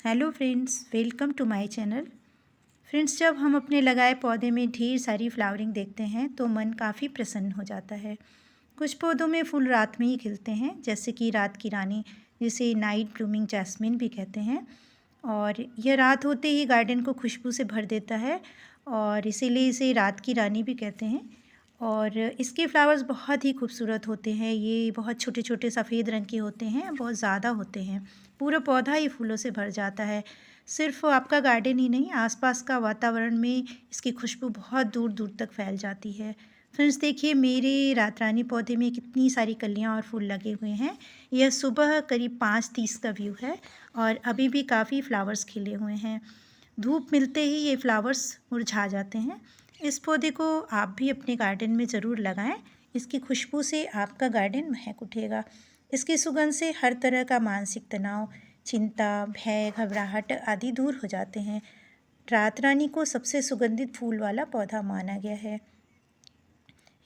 Hello friends, welcome to my channel. Friends, जब हम अपने लगाए पौधे में ढेर सारी फ्लावरिंग देखते हैं तो मन काफ़ी प्रसन्न हो जाता है। कुछ पौधों में फूल रात में ही खिलते हैं, जैसे कि रात की रानी, जिसे नाइट ब्लूमिंग जैस्मिन भी कहते हैं। और यह रात होते ही गार्डन को खुशबू से भर देता है और इसीलिए इसे रात की रानी भी कहते हैं। और इसके फ्लावर्स बहुत ही खूबसूरत होते हैं। ये बहुत छोटे छोटे सफ़ेद रंग के होते हैं, बहुत ज़्यादा होते हैं। पूरा पौधा ही फूलों से भर जाता है। सिर्फ आपका गार्डन ही नहीं, आसपास का वातावरण में इसकी खुशबू बहुत दूर दूर तक फैल जाती है। फ्रेंड्स, देखिए मेरे रात रानी पौधे में कितनी सारी कलियां और फूल लगे हुए हैं। यह सुबह करीब 5:30 का व्यू है और अभी भी काफ़ी फ्लावर्स खिले हुए हैं। धूप मिलते ही ये फ्लावर्स मुरझा जाते हैं। इस पौधे को आप भी अपने गार्डन में ज़रूर लगाएं। इसकी खुशबू से आपका गार्डन महक उठेगा। इसकी सुगंध से हर तरह का मानसिक तनाव, चिंता, भय, घबराहट आदि दूर हो जाते हैं। रात रानी को सबसे सुगंधित फूल वाला पौधा माना गया है।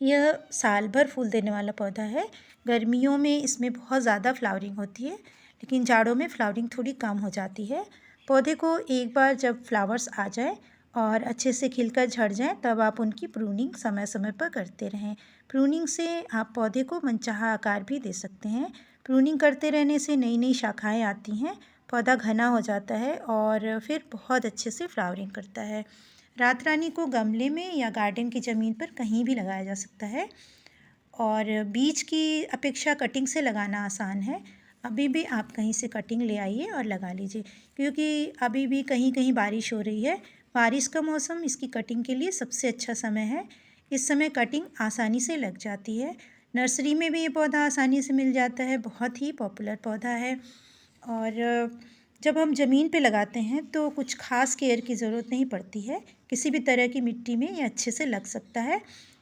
यह साल भर फूल देने वाला पौधा है। गर्मियों में इसमें बहुत ज़्यादा फ्लावरिंग होती है, लेकिन जाड़ों में फ्लावरिंग थोड़ी कम हो जाती है। पौधे को एक बार जब फ्लावर्स आ जाए और अच्छे से खिलकर झड़ जाएं, तब आप उनकी प्रूनिंग समय समय पर करते रहें। प्रूनिंग से आप पौधे को मनचाहा आकार भी दे सकते हैं। प्रूनिंग करते रहने से नई नई शाखाएँ आती हैं, पौधा घना हो जाता है और फिर बहुत अच्छे से फ्लावरिंग करता है। रात रानी को गमले में या गार्डन की ज़मीन पर कहीं भी लगाया जा सकता है और बीज की अपेक्षा कटिंग से लगाना आसान है। अभी भी आप कहीं से कटिंग ले आइए और लगा लीजिए, क्योंकि अभी भी कहीं कहीं बारिश हो रही है। बारिश का मौसम इसकी कटिंग के लिए सबसे अच्छा समय है। इस समय कटिंग आसानी से लग जाती है। नर्सरी में भी ये पौधा आसानी से मिल जाता है। बहुत ही पॉपुलर पौधा है। और जब हम ज़मीन पे लगाते हैं तो कुछ खास केयर की ज़रूरत नहीं पड़ती है। किसी भी तरह की मिट्टी में ये अच्छे से लग सकता है।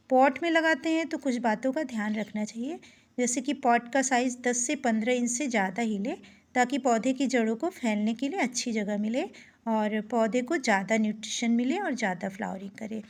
पॉट में लगाते हैं तो कुछ बातों का ध्यान रखना चाहिए, जैसे कि पॉट का साइज़ 10 से 15 इंच से ज़्यादा ही ले, ताकि पौधे की जड़ों को फैलने के लिए अच्छी जगह मिले और पौधे को ज़्यादा न्यूट्रिशन मिले और ज़्यादा फ्लावरिंग करे।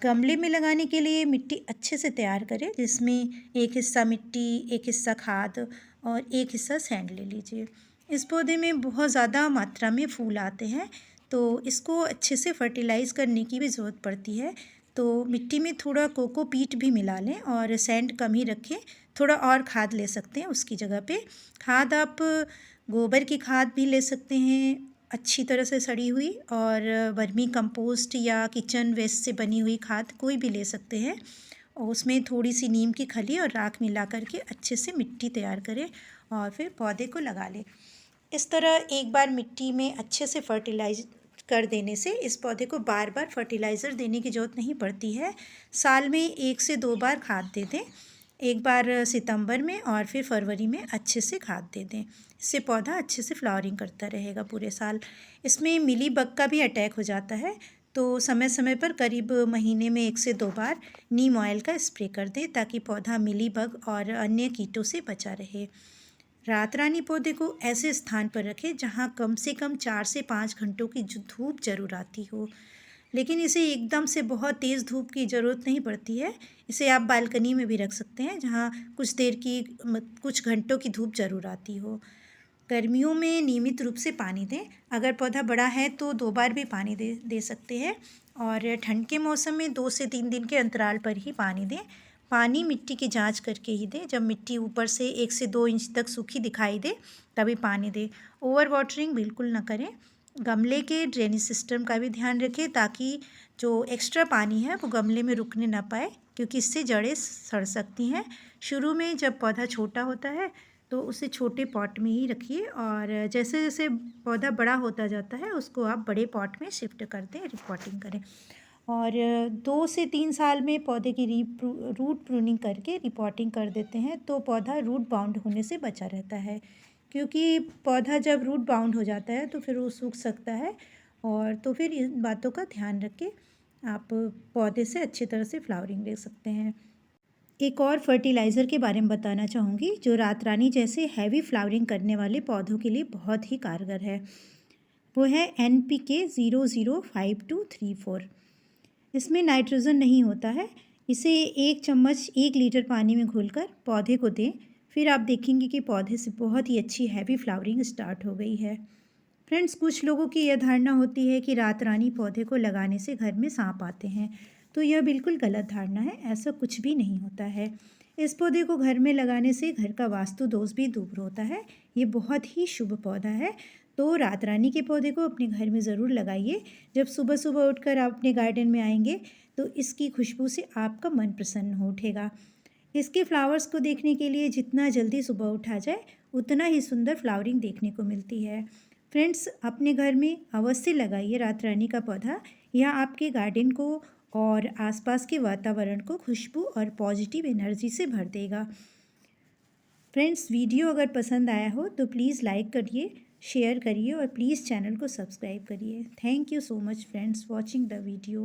गमले में लगाने के लिए मिट्टी अच्छे से तैयार करें, जिसमें एक हिस्सा मिट्टी, एक हिस्सा खाद और एक हिस्सा सैंड ले लीजिए। इस पौधे में बहुत ज़्यादा मात्रा में फूल आते हैं, तो इसको अच्छे से फर्टिलाइज़ करने की भी ज़रूरत पड़ती है। तो मिट्टी में थोड़ा कोकोपीट भी मिला लें और सैंड कम ही रखें। थोड़ा और खाद ले सकते हैं उसकी जगह पे। खाद आप गोबर की खाद भी ले सकते हैं, अच्छी तरह से सड़ी हुई, और वर्मी कंपोस्ट या किचन वेस्ट से बनी हुई खाद कोई भी ले सकते हैं। और उसमें थोड़ी सी नीम की खली और राख मिला करके अच्छे से मिट्टी तैयार करें और फिर पौधे को लगा लें। इस तरह एक बार मिट्टी में अच्छे से फर्टिलाइज कर देने से इस पौधे को बार बार फर्टिलाइज़र देने की ज़रूरत नहीं पड़ती है। साल में 1 से 2 बार खाद दे दें। एक बार सितंबर में और फिर फरवरी में अच्छे से खाद दे दें। इससे पौधा अच्छे से फ्लावरिंग करता रहेगा पूरे साल। इसमें मिली बग का भी अटैक हो जाता है, तो समय समय पर करीब महीने में 1 से 2 बार नीम ऑयल का स्प्रे कर दें, ताकि पौधा मिली बग और अन्य कीटों से बचा रहे। रात रानी पौधे को ऐसे स्थान पर रखें जहाँ कम से कम 4 से 5 घंटों की धूप जरूर आती हो, लेकिन इसे एकदम से बहुत तेज़ धूप की ज़रूरत नहीं पड़ती है। इसे आप बालकनी में भी रख सकते हैं, जहाँ कुछ घंटों की धूप ज़रूर आती हो। गर्मियों में नियमित रूप से पानी दें। अगर पौधा बड़ा है तो 2 बार भी पानी दे दे सकते हैं। और ठंड के मौसम में 2 से 3 दिन के अंतराल पर ही पानी दें। पानी मिट्टी की जांच करके ही दें। जब मिट्टी ऊपर से 1 से 2 इंच तक सूखी दिखाई दे तभी पानी दें। ओवर वाटरिंग बिल्कुल ना करें। गमले के ड्रेनेज सिस्टम का भी ध्यान रखें, ताकि जो एक्स्ट्रा पानी है वो गमले में रुकने ना पाए, क्योंकि इससे जड़ें सड़ सकती हैं। शुरू में जब पौधा छोटा होता है तो उसे छोटे पॉट में ही रखिए, और जैसे जैसे पौधा बड़ा होता जाता है उसको आप बड़े पॉट में शिफ्ट कर दें, रिपोर्टिंग करें। और 2 से 3 साल में पौधे की रूट प्रूनिंग करके रिपोर्टिंग कर देते हैं, तो पौधा रूट बाउंड होने से बचा रहता है। क्योंकि पौधा जब रूट बाउंड हो जाता है तो फिर वो सूख सकता है, और तो फिर इन बातों का ध्यान रख के आप पौधे से अच्छी तरह से फ्लावरिंग ले सकते हैं। एक और फर्टिलाइज़र के बारे में बताना चाहूँगी, जो रात रानी जैसे हैवी फ्लावरिंग करने वाले पौधों के लिए बहुत ही कारगर है। वो है NPK 005234। इसमें नाइट्रोजन नहीं होता है। इसे 1 चम्मच 1 लीटर पानी में घोलकर पौधे को दें। फिर आप देखेंगे कि पौधे से बहुत ही अच्छी हैवी फ्लावरिंग स्टार्ट हो गई है। फ्रेंड्स, कुछ लोगों की यह धारणा होती है कि रात रानी पौधे को लगाने से घर में सांप आते हैं। तो यह बिल्कुल गलत धारणा है, ऐसा कुछ भी नहीं होता है। इस पौधे को घर में लगाने से घर का वास्तु दोष भी दूर होता है। ये बहुत ही शुभ पौधा है। तो रात रानी के पौधे को अपने घर में ज़रूर लगाइए। जब सुबह सुबह उठकर आप अपने गार्डन में आएंगे तो इसकी खुशबू से आपका मन प्रसन्न हो उठेगा। इसके फ्लावर्स को देखने के लिए जितना जल्दी सुबह उठा जाए उतना ही सुंदर फ्लावरिंग देखने को मिलती है। फ्रेंड्स, अपने घर में अवश्य लगाइए रात रानी का पौधा। यह आपके गार्डन को और आसपास के वातावरण को खुशबू और पॉजिटिव एनर्जी से भर देगा। फ्रेंड्स, वीडियो अगर पसंद आया हो तो प्लीज़ लाइक करिए, शेयर करिए और प्लीज़ चैनल को सब्सक्राइब करिए। Thank you so much friends watching the video.